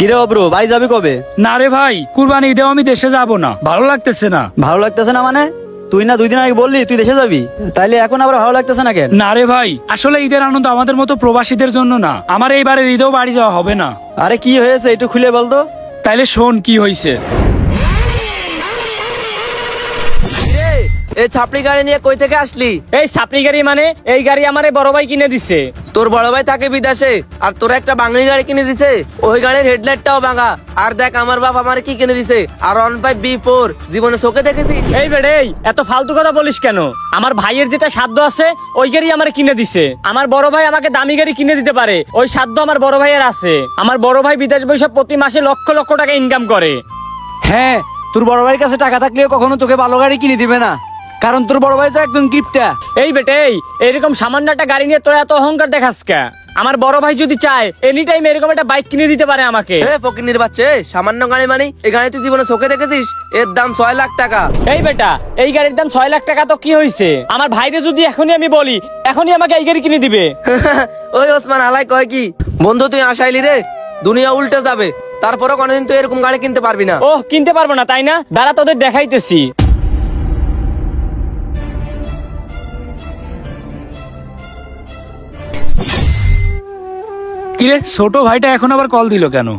কিরে অব্রো, বাড়ি যাবি কবে? না রে ভাই, কুরবানি ঈদেও আমি দেশে যাব না, ভালো লাগতেছে না। ভালো লাগতেছে না মানে? তুই না 2 দিন আগে বললি তুই দেশে যাবি, তাইলে এখন আবার ভালো লাগতেছে না কেন? না রে ভাই, আসলে ঈদের আনন্দ আমাদের মতো প্রবাসীদের জন্য না। আমার এইবারের ঈদেও বাড়ি যাওয়া হবে না। আরে কি হয়েছে একটু খুলে বলতো। তাইলে শোন কি হয়েছে। এই ছাপড়ি গাড়ি নিয়ে কই থেকে আসলি? এই ছাপড়ি গাড়ি মানে এই গাড়ি আমারে বড় ভাই কিনে দিছে। তোর বড় ভাই থাকে বিদেশে আর তোর একটা বাঙালি গাড়ি কিনে দিছে। ওই গাড়ির হেডলাইটটাও ভাঙা। আর দেখ আমার বাপ আমারে কি কিনে দিছে, আর 15B4 জীবনে চোখে দেখেছিস? এই বেড়ে এত ফালতু কথা বলিস কেন? আমার ভাইয়ের যেটা সাধ্য আছে ওই গাড়ি আমারে কিনে দিছে। আমার বড় ভাই আমাকে দামি গাড়ি কিনে দিতে পারে, ওই সাধ্য আমার বড় ভাইয়ের আছে। আমার বড় ভাই বিদেশ বসে প্রতি মাসে লক্ষ লক্ষ টাকা ইনকাম করে। হ্যাঁ, তোর বড় ভাইয়ের কাছে টাকা থাকলেও কখনো তোকে ভালো গাড়ি কিনে দিবে না, কারণ তোর বড় ভাই তো একদম কিপটা। এই বেটে এরকম সামান্য একটা গাড়ি নিয়ে তোরা এত অহংকার দেখাস কে? আমার বড় ভাই যদি চায় এনি টাইম এরকম একটা বাইক কিনে দিতে পারে আমাকে। ফকিন্নির বাচ্চা, সামান্য গাড়ি মানে এই গাড়ি তুই জীবনে চোখে দেখেছিস? এর দাম 6 লাখ টাকা। এই বেটা, এই গাড়ির দাম 6 লাখ টাকা তো কি হয়েছে? আমার ভাইরে যদি এখনই আমি বলি এখনই আমাকে এই গাড়ি কিনে দিবে। ওই ওসমান আলাই কয় কি, বন্ধু তুই আসাইলি রে, দুনিয়া উল্টে যাবে, তারপরও কোনোদিন তুই এরকম গাড়ি কিনতে পারবি না। ওহ, কিনতে পারবো না তাই না? দাঁড়া তোদের দেখাইতেছি। কিরে ছোট ভাইটা এখন আবার কল দিল কেন?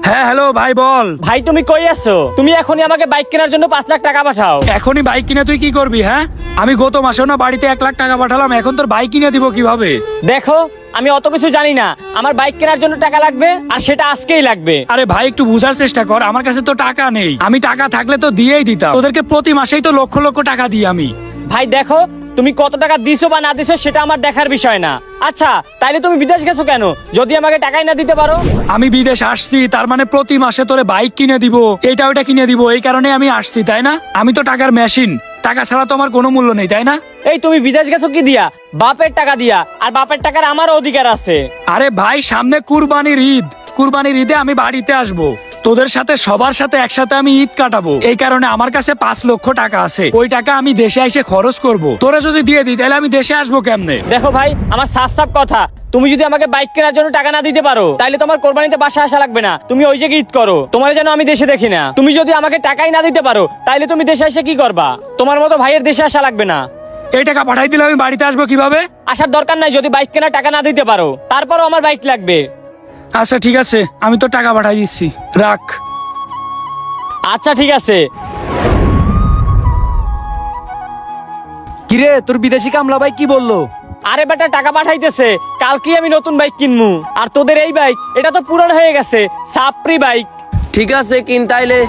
হ্যাঁ হ্যালো ভাই, বল। ভাই তুমি কই আছো? তুমি এখনই আমাকে বাইক কেনার জন্য 5 লাখ টাকা পাঠাও। এখনই বাইক কিনে তুই কি করবি? হ্যাঁ, আমি গত মাসেও না বাড়িতে 1 লাখ টাকা পাঠালাম, এখন তোর বাইক কিনে দিব কিভাবে? দেখো আমি অত কিছু জানি না, আমার বাইক কেনার জন্য টাকা লাগবে আর সেটা আজকেই লাগবে। আরে ভাই একটু বুঝার চেষ্টা কর, আমার কাছে তো টাকা নেই। আমি টাকা থাকলে তো দিয়েই দিতাম, তোদেরকে প্রতি মাসেই তো লক্ষ লক্ষ টাকা দিই আমি। ভাই দেখো, তুমি কত টাকা দিছো বা না দিছো সেটা আমার দেখার বিষয় না। আচ্ছা তাইলে তুমি বিদেশ গেছো কেন যদি আমাকে টাকাই না দিতে পারো? আমি বিদেশ আসছি তার মানে প্রতি মাসে তোরে বাইক কিনে দিব, এটা ওটা কিনে দিব, এই কারণে আমি আসছি তাই না? আমি তো টাকার মেশিন, টাকা ছাড়া তো আমার কোনো মূল্য নেই তাই না? এই তুমি বিদেশ গেছো কি দিয়া? বাপের টাকা দিয়া, আর বাপের টাকার আমারও অধিকার আছে। আরে ভাই সামনে কুরবানির ঈদ, কুরবানির ঈদে আমি বাড়িতে আসবো, তোদের সাথে সবার সাথে একসাথে আমি ঈদ কাটাবো, এই কারণে আমার কাছে 5 লক্ষ টাকা আছে। ওই টাকা আমি দেশে এসে খরচ করব, তোরা যদি দিয়ে দিই তাহলে আমি দেশে আসবো কেমনে? দেখো ভাই, আমার সাফ সাফ কথা, তুমি যদি আমাকে বাইক কেনার জন্য টাকা না দিতে পারো তাহলে তোমার কোরবানিতে বাসা আসা লাগবে না, তুমি ওই জায়গায় ঈদ করো, তোমার যেন আমি দেশে দেখি না। তুমি যদি আমাকে টাকাই না দিতে পারো তাহলে তুমি দেশে এসে কি করবা? তোমার মতো ভাইয়ের দেশে আসা লাগবে না। এই টাকা পাঠাই দিলে আমি বাড়িতে আসবো কিভাবে? আসার দরকার নাই যদি বাইক কেনার টাকা না দিতে পারো, তারপরও আমার বাইক লাগবে। আচ্ছা ঠিক আছে, আমি তো টাকা পাঠাই দিচ্ছি, রাখ। আচ্ছা ঠিক আছে। কিরে তোর বিদেশি কামলা ভাই কি বললো? আরে বেটা টাকা পাঠাইতেছে, কালকেই আমি নতুন বাইক কিনবো। আর তোদের এই বাইক এটা তো পুরান হয়ে গেছে, সাপ্রি বাইক। ঠিক আছে কিন তাইলে।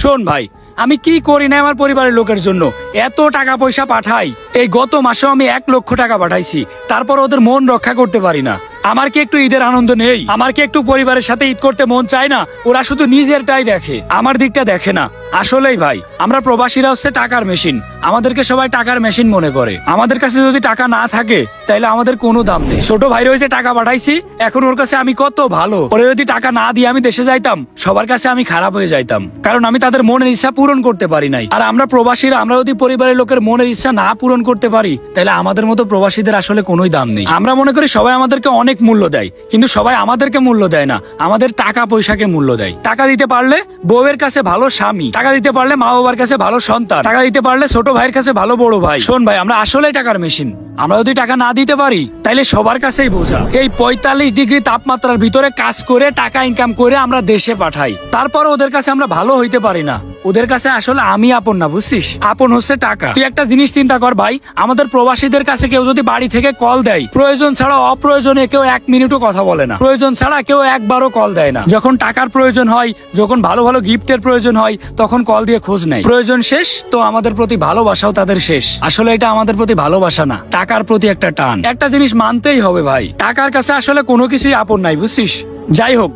শোন ভাই, আমি কি করি না আমার পরিবারের লোকের জন্য, এত টাকা পয়সা পাঠাই। এই গত মাসেও আমি 1 লক্ষ টাকা পাঠাইছি, তারপর ওদের মন রক্ষা করতে পারি না। আমার কি একটু ঈদের আনন্দ নেই? আমার কি একটু পরিবারের সাথে ঈদ করতে মন চায় না? ওরা শুধু নিজেরটাই দেখে, আমার দিকটা দেখে না। আসলেই ভাই, আমরা প্রবাসীরা হচ্ছে টাকার মেশিন, আমাদেরকে সবাই টাকার মেশিন মনে করে। আমাদের কাছে যদি টাকা না থাকে তাহলে আমাদের কোনো দাম নেই। ছোট ভাই রয়েছে টাকা পাঠাইছি, এখন ওর কাছে আমি কত ভালো। ওরে যদি টাকা না দিয়ে আমি দেশে যাইতাম, সবার কাছে আমি খারাপ হয়ে যাইতাম, কারণ আমি তাদের মনের ইচ্ছা পূরণ করতে পারি নাই। আর আমরা প্রবাসীরা, আমরা যদি পরিবারের লোকের মনের ইচ্ছা না পূরণ করতে পারি তাহলে আমাদের মতো প্রবাসীদের আসলে কোনোই দাম নেই। আমরা মনে করি সবাই আমাদেরকে অনেক মূল্য দেয়, কিন্তু সবাই আমাদেরকে মূল্য দেয় না, আমাদের টাকা পয়সাকে মূল্য দেয়। টাকা দিতে পারলে বউয়ের কাছে ভালো স্বামী, টাকা দিতে পারলে মা বাবার কাছে ভালো সন্তান, টাকা দিতে পারলে ছোট ভাইয়ের কাছে ভালো বড় ভাই। শোন ভাই, আমরা আসলেই টাকার মেশিন, আমরা যদি টাকা না দিতে পারি তাহলে সবার কাছেই বোঝা। এই 45 ডিগ্রি তাপমাত্রার ভিতরে কাজ করে টাকা ইনকাম করে আমরা দেশে পাঠাই, তারপর ওদের কাছে আমরা ভালো হইতে পারি না। ওদের কাছে আসলে আমি আপন না, বুঝছিস? আপন হচ্ছে টাকা। তুই একটা জিনিস চিন্তা কর ভাই, আমাদের প্রবাসীদের কাছে কেউ যদি বাড়ি থেকে কল দেয়, প্রয়োজন ছাড়া অপ্রয়োজনে কেউ 1 মিনিটও কথা বলে না, প্রয়োজন ছাড়া কেউ একবারও কল দেয় না। যখন টাকার প্রয়োজন হয়, যখন ভালো ভালো গিফটের প্রয়োজন হয়, তখন কল দিয়ে খোঁজ নেয়। প্রয়োজন শেষ তো আমাদের প্রতি ভালোবাসাও তাদের শেষ। আসলে এটা আমাদের প্রতি ভালোবাসা না, টাকার প্রতি একটা টান। একটা জিনিস মানতেই হবে ভাই, টাকার কাছে আসলে কোনো কিছুই আপন নাই, বুঝছিস? যাই হোক,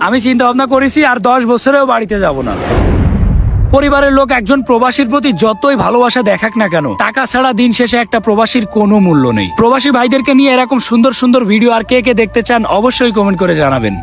আমি চিন্তা ভাবনা করেছি আর 10 বছরেও বাড়িতে যাব না। পরিবারের লোক একজন প্রবাসীর প্রতি যতই ভালোবাসা দেখাক না কেন, টাকা ছাড়া দিন শেষে একটা প্রবাসীর কোনো মূল্য নেই। প্রবাসী ভাইদেরকে নিয়ে এরকম সুন্দর সুন্দর ভিডিও আর কে কে দেখতে চান অবশ্যই কমেন্ট করে জানাবেন।